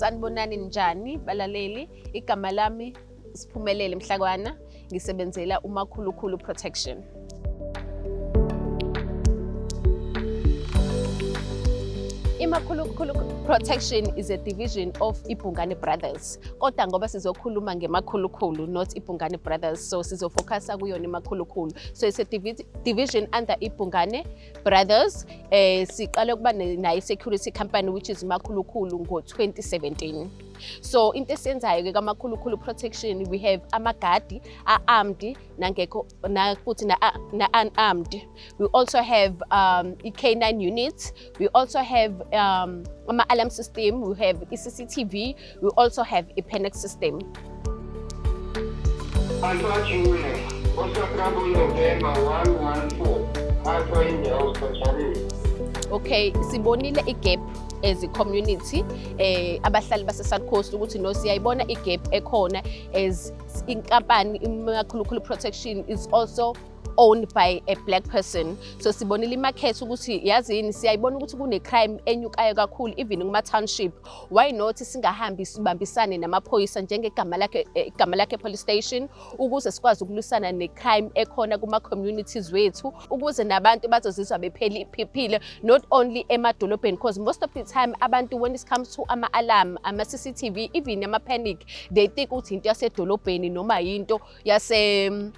Sanibonani njani balaleli, igama lami Siphumelele Mhlakwana, ngisebenzela uMakhulukhulu Protection. iMakhulukhulu Protection is a division of Ibhungane Brothers. Kodwa ngoba sizokhuluma ngemakhulukhulu, not Ibhungane Brothers, so sizofocusa kuyona iMakhulukhulu. So it's a division under Ibhungane Brothers. Siqale ukuba nayo security company which is Makhulukhulu ngo-2017. So into esiyenzayo ke kaMakhulukhulu Protection, we have amagadi armed nangekho futhi unarmed. We also have K9 units. We also have alarm system. We have CCTV. We also have a panic system. Okay, sibonile igap as a community, abahlali base South Coast ukuthi no siyayibona igap ekhona as inkampani iMakhulukhulu Protection is also owned by a black person. So sibonile imarket ukuthi yazini siyayibona ukuthi kune crime enyukayo kakhulu even kuma township. Why not singahambi sibambisane namaphoyisa njengegama lakhe police station ukuze sikwazi ukulwisana ne crime ekhona kuma communities wethu, ukuze nabantu bazozizwa bephephile not only emadolobheni, because most of the time abantu when it comes to ama-alarm, ama-CCTV, even ama-panic, they think ukuthi into yasedolobheni noma yinto yase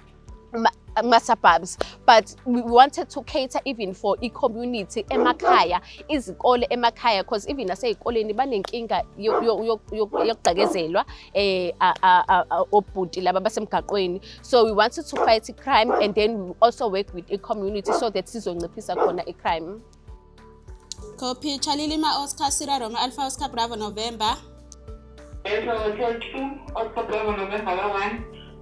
suburbs. But we wanted to cater even for i-community emakhaya, izikole emakhaya, because even naseyikoleni banenkinga yokugqekezelwa obhuti laba basemgaqweni. So we wanted to fight crime and then we also work with i-community so that sizonciphisa khona i-crime. Copy Chalilima Oscar Sierra Roma Alpha Oscar Bravo November. Oscar Bravo November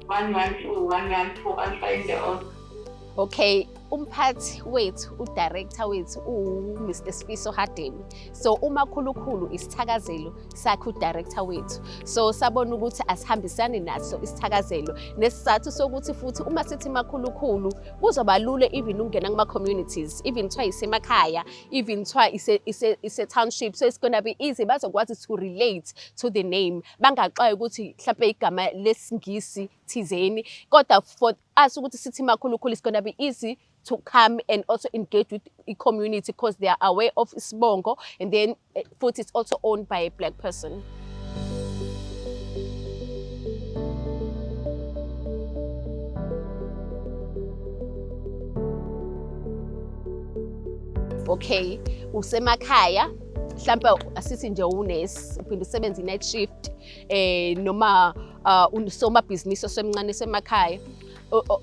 112 Alpha India. Okay, umphathi wethu, udirector wethu Mr. Sifiso Hadebe. So uMakhulukhulu isithakazelo sakhe udirector wethu. So sabona ukuthi asihambisane naso isithakazelo. Nesizathu sokuthi futhi uma sithi Makhulukhulu kuzoba lula even ungena kuma communities, even twa isemakhaya, even twa ise township. So it's going to be easy bazokwazi to relate to the name. Bangaxayi ukuthi mhlawumbe igama lesingisi thizeni. Kodwa for us ukuthi sithi Makhulukhulu, it's going to be easy to come and also engage with the community because they are aware of Sibongo, and then food is also owned by a black person. Okay, usemakhaya mhlawumbe asithi nje unesi uphinde usebenze night shift noma usomabhizinisi osemncane semakhaya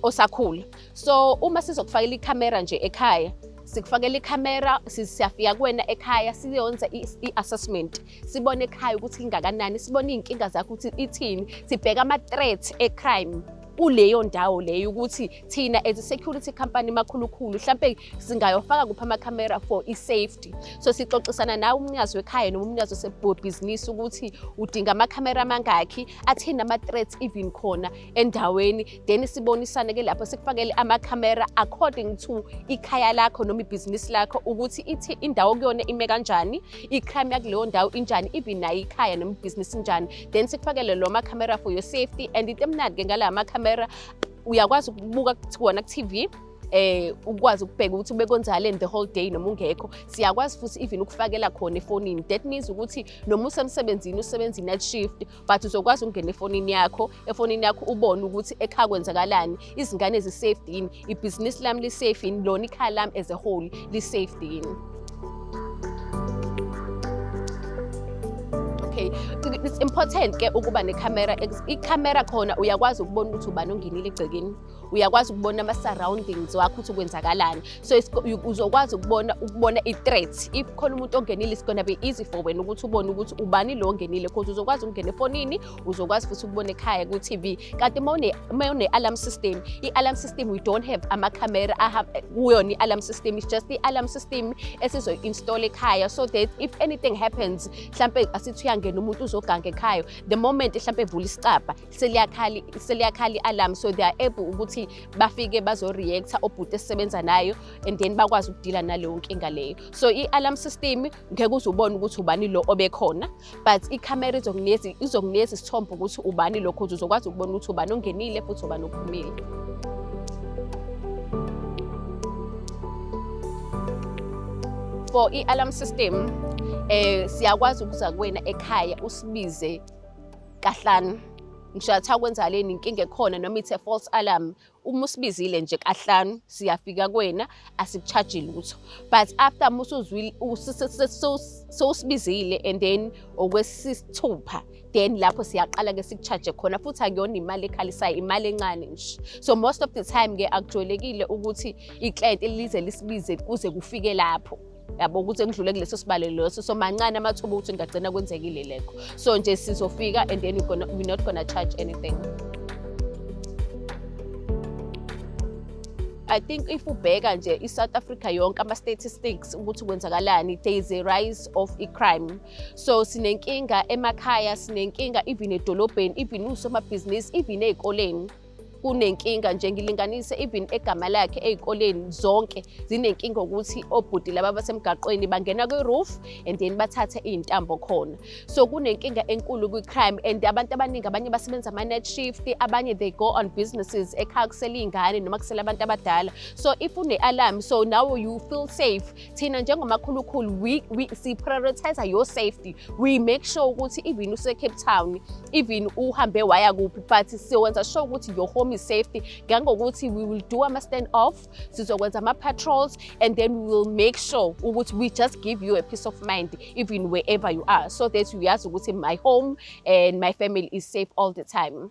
osakhula. So uma sizokufakela ikhamera nje ekhaya, sikufakela ikhamera, siyafika kuwena ekhaya siyonza i-assessment, sibone ekhaya ukuthi ingakanani, sibone iy'nkinga zakho ukuthi ithini, sibheka ama-threat e-crime kuleyo ndawo leyo ukuthi thina as a security company Makhulukhulu mhlawumbe singayofaka kuphi amakhamera for i-safety. So sixoxisana nawe umnikazi wekhaya noma umnikazi osebhizinisi ukuthi udinga amakhamera amangakhi, athina ama-threats even khona endaweni, then sibonisane ke lapho sikufakele amakhamera according to ikhaya lakho noma ibhizinisi lakho ukuthi ithi indawo kuyona ime kanjani, i-crime yakuleyo ndawo injani, even nayo ikhaya noma ibhizinisi injani, then sikufakele lo makhamera for your safety. And into emnandi ngala makhamera uyakwazi ukubuka kuona ku-TV, ukwazi ukubheka ukuthi ubekonzakale the whole day noma ungekho. Siyakwazi futhi even ukufakela khona efonini. That means ukuthi noma usemsebenzini usebenza night shift but uzokwazi ukungena efonini yakho ubone ukuthi ekhaya kwenzakalani, izingane ezi-safe yini, ibhizinisi lami li-safe yini, lona ikhaya lami as a whole li-safe yini. Okay, it's important ke ukuba nekhamera. Ikhamera khona uyakwazi ukubona ukuthi ubani ongenile egcekeni, uyakwazi ukubona ama-surroundings wakho ukuthi kwenzakalani. So uzokwazi ukubona i-threat. If khona umuntu ongenile, it's gonna be easy for wena ukuthi ubone ukuthi ubani lo ongenile, because uzokwazi ukungena efonini, uzokwazi futhi ukubona ekhaya ku-TV. Kanti une-alarm system, i-alarm system we don't have amakhamera kuyona i-alarm system, it's just the alarm system esizo-install ekhaya so that if anything happens, mhlampe asithi uyangena nomuntu uzoganga ekhaya, the moment hlampe evula isicabha seliyakhala i-alarm, so they are able ukuthi bafike bazo-reacta obhuti esisebenza nayo and then bakwazi ukudila naleyo nkinga leyo. So i-alarm system ngeke uze ubone ukuthi ubani lo obekhona, but ikhamera izokunikeza isithombe ukuthi ubani lo, ukuze uzokwazi ukubona ukuthi ubani ongenile futhi ubani ophumile. For i-alarm system, siyakwazi ukuza kuwena ekhaya usibize kahlanu. Ngisho athiwa kwenzakaleni inkinga ekhona noma it's a false alarm, uma usibizile nje kahlanu siyafika kuwena, asikucharge lutho. But after usibizile and then okwesithupha, then lapho siyaqala ke sikucharge khona, futhi akuyona imali ekhalisayo, imali encane nje. So most of the time ke akujwayelekile ukuthi i-client lize lisibize kuze kufike lapho, yabo ukuthi ngidlule kuleso sibalo leso. So mancane amathuba ukuthi ngagcina kwenzekile lekho. So nje sizofika and then we're not gonna charge anything. I think if ubheka nje i-South Africa yonke ama-statistics ukuthi kwenzakalani, there is a rise of crime. So sinenkinga emakhaya, sinenkinga even edolobheni, even usomabhizinisi, even ey'koleni kunenkinga nje. Ngilinganise even egama lakhe ey'koleni zonke zinenkinga ukuthi obhuti laba basemgaqweni bangena kwi-roof and then bathathe iy'ntambo khona. So kunenkinga enkulu kwi-crime, and abantu abaningi, abanye basebenza ama-night shift, abanye they go on businesses ekhaya kusela iy'ngane noma kusela abantu abadala. So if une-alarm, so now you feel safe. Thina njengomakhulukhulu we si-prioritize your safety. We make sure ukuthi even use-Cape Town, even uhambe waya kuphi, but siwenza sure ukuthi your home is safety. Gangokuthi we will do a stand off, sizokwenza ama-patrols, and then we will make sure ukuthi we just give you a peace of mind even wherever you are, so that you yazi ukuthi my home and my family is safe all the time.